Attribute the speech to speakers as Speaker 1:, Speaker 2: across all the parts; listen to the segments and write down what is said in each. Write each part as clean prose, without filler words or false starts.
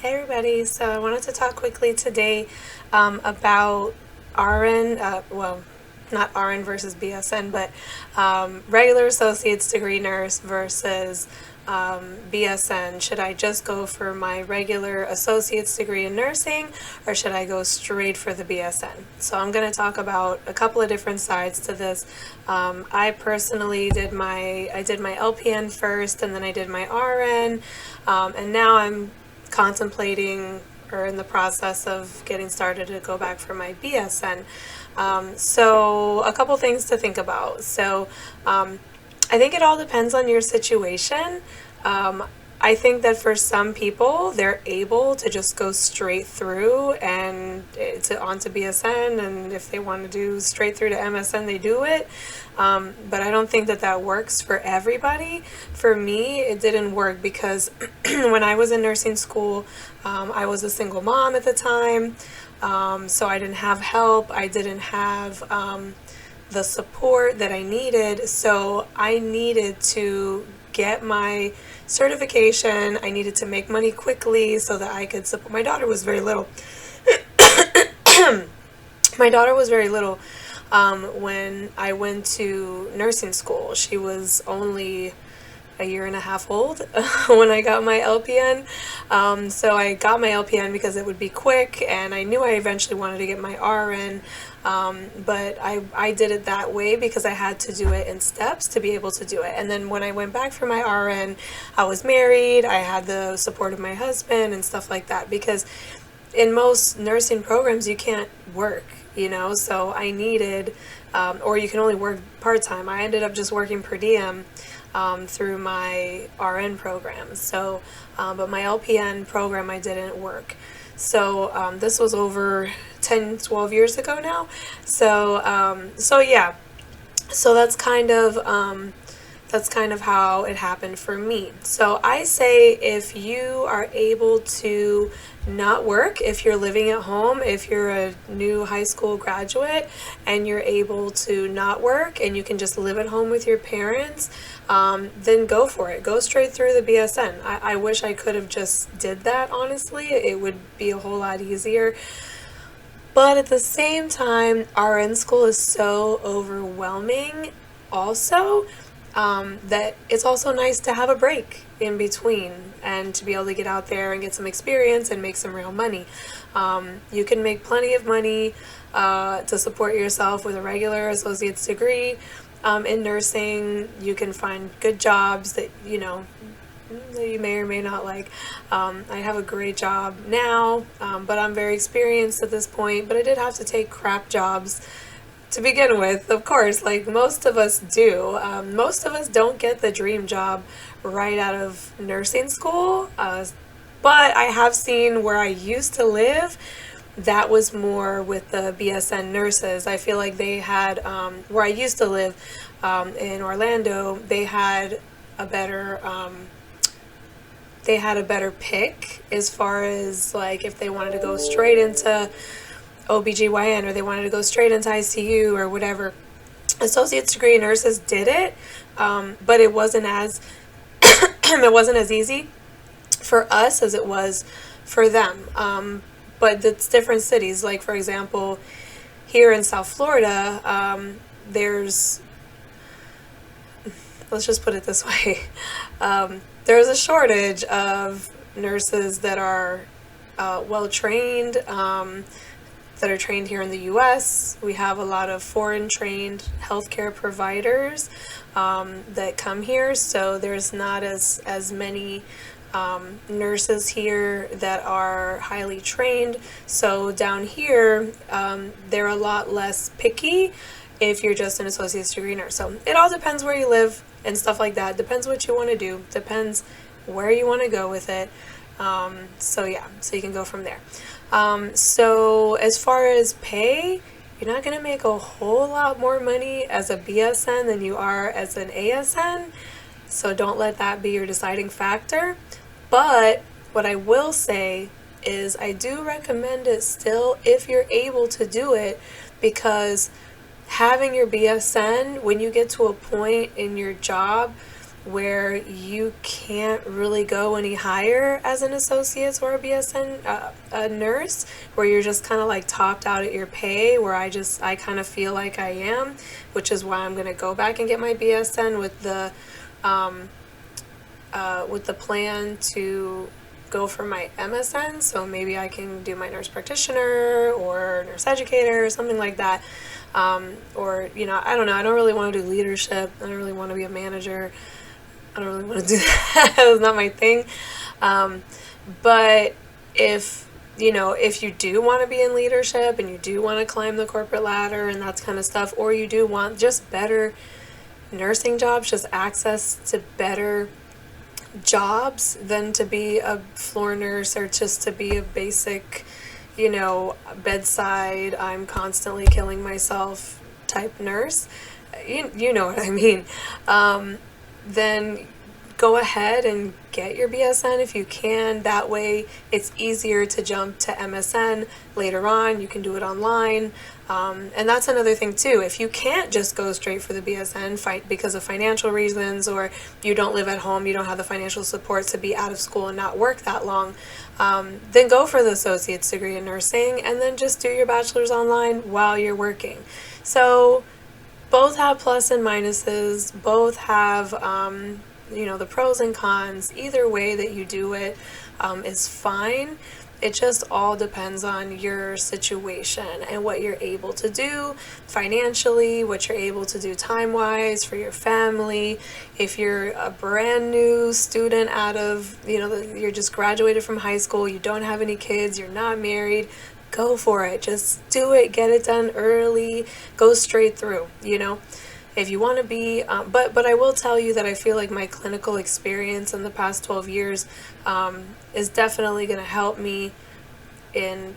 Speaker 1: Hey everybody, so I wanted to talk quickly today about RN, not RN versus BSN, but regular associate's degree nurse versus BSN. Should I just go for my regular associate's degree in nursing, or should I go straight for the BSN? So I'm going to talk about a couple of different sides to this. I personally did my LPN first, and then I did my RN, and now I'm contemplating or in the process of getting started to go back for my BSN. So a couple things to think about. So I think it all depends on your situation. I think that for some people, they're able to just go straight through and onto BSN, and if they want to do straight through to MSN, they do it. But I don't think that that works for everybody. For me, it didn't work because when I was in nursing school, I was a single mom at the time, so I didn't have help. I didn't have the support that I needed, so I needed to get my certification. I needed to make money quickly so that I could support. My daughter was very little. My daughter was very little when I went to nursing school. She was only a year and a half old when I got my LPN. So I got my LPN because it would be quick, and I knew I eventually wanted to get my RN. But I did it that way because I had to do it in steps to be able to do it. And then when I went back for my RN, I was married, I had the support of my husband and stuff like that, because in most nursing programs you can't work, so I needed, or you can only work part-time. I ended up just working per diem through my RN program. So, but my LPN program, I didn't work. So this was over 10, 12 years ago now. So yeah. So that's kind of how it happened for me. So I say if you are able to not work, if you're living at home, if you're a new high school graduate and you're able to not work and you can just live at home with your parents, then go for it. Go straight through the BSN. I wish I could have just did that, honestly. It would be a whole lot easier. But at the same time, RN school is so overwhelming also, that it's also nice to have a break in between and to be able to get out there and get some experience and make some real money. You can make plenty of money to support yourself with a regular associate's degree. In nursing, you can find good jobs that that you may or may not like. I have a great job now, but I'm very experienced at this point, but I did have to take crap jobs to begin with, of course, like most of us do. Most of us don't get the dream job right out of nursing school, but I have seen where I used to live, that was more with the BSN nurses. I feel like they had, where I used to live in Orlando, they had a better pick as far as like if they wanted to go straight into OBGYN or they wanted to go straight into ICU or whatever. Associate's degree nurses did it, but it wasn't as easy for us as it was for them. But it's different cities. Like for example, here in South Florida, let's just put it this way, there's a shortage of nurses that are well trained, that are trained here in the U.S. We have a lot of foreign trained healthcare providers that come here, so there's not as many nurses here that are highly trained. So down here, they're a lot less picky if you're just an associate's degree nurse. So it all depends where you live and stuff like that. Depends what you want to do. Depends where you want to go with it. So yeah, so you can go from there. So as far as pay, you're not going to make a whole lot more money as a BSN than you are as an ASN. So don't let that be your deciding factor. But what I will say is I do recommend it still if you're able to do it, because having your BSN, when you get to a point in your job where you can't really go any higher as an associate or a BSN a nurse, where you're just kind of like topped out at your pay, where I kind of feel like I am, which is why I'm going to go back and get my BSN with the plan to go for my MSN, so maybe I can do my nurse practitioner or nurse educator or something like that. Or, I don't know, I don't really want to do leadership, I don't really want to be a manager, I don't really want to do that. It's not my thing. But if you do want to be in leadership and you do want to climb the corporate ladder and that kind of stuff, or you do want just better nursing jobs, just access to better jobs than to be a floor nurse or just to be a basic, bedside, I'm constantly killing myself type nurse, you know what I mean, then go ahead and get your BSN if you can. That way it's easier to jump to MSN later on. You can do it online. And that's another thing too. If you can't just go straight for the BSN because of financial reasons, or you don't live at home, you don't have the financial support to be out of school and not work that long, then go for the associate's degree in nursing and then just do your bachelor's online while you're working. So both have plus and minuses, both have the pros and cons. Either way that you do it is fine. It just all depends on your situation and what you're able to do financially, what you're able to do time-wise for your family. If you're a brand new student out of, you're just graduated from high school, you don't have any kids, you're not married, go for it. Just do it, get it done early, go straight through, If you want to be, but I will tell you that I feel like my clinical experience in the past 12 years is definitely going to help me in,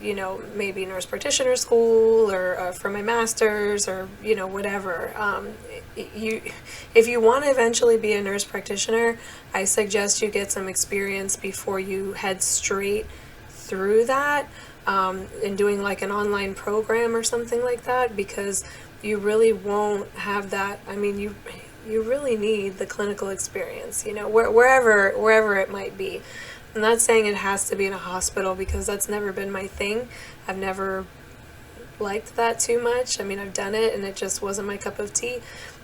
Speaker 1: maybe nurse practitioner school or for my master's or, whatever. If you want to eventually be a nurse practitioner, I suggest you get some experience before you head straight through that, in doing like an online program or something like that, because you really won't have that. I mean, you really need the clinical experience, wherever it might be. I'm not saying it has to be in a hospital, because that's never been my thing. I've never liked that too much. I mean, I've done it and it just wasn't my cup of tea.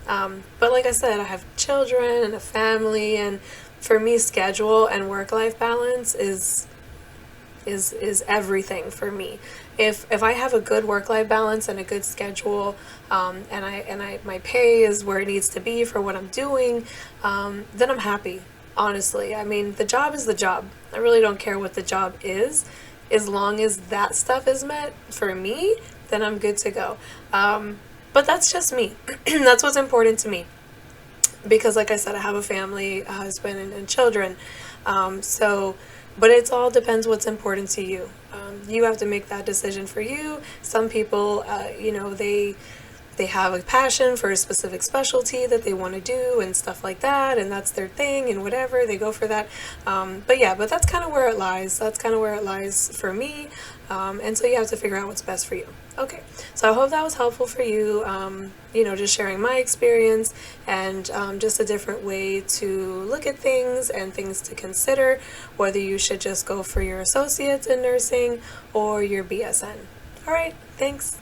Speaker 1: But like I said, I have children and a family, and for me, schedule and work-life balance is everything for me. If I have a good work-life balance and a good schedule, and I my pay is where it needs to be for what I'm doing, then I'm happy. Honestly, I mean, the job is the job. I really don't care what the job is, as long as that stuff is met for me, then I'm good to go. But that's just me. That's what's important to me, because like I said, I have a family, a husband, and children. But it all depends what's important to you. You have to make that decision for you. Some people, they have a passion for a specific specialty that they want to do and stuff like that, and that's their thing, and whatever, they go for that. But that's kind of where it lies. That's kind of where it lies for me. And so you have to figure out what's best for you. Okay, so I hope that was helpful for you, just sharing my experience and just a different way to look at things and things to consider, whether you should just go for your associates in nursing or your BSN. All right, thanks.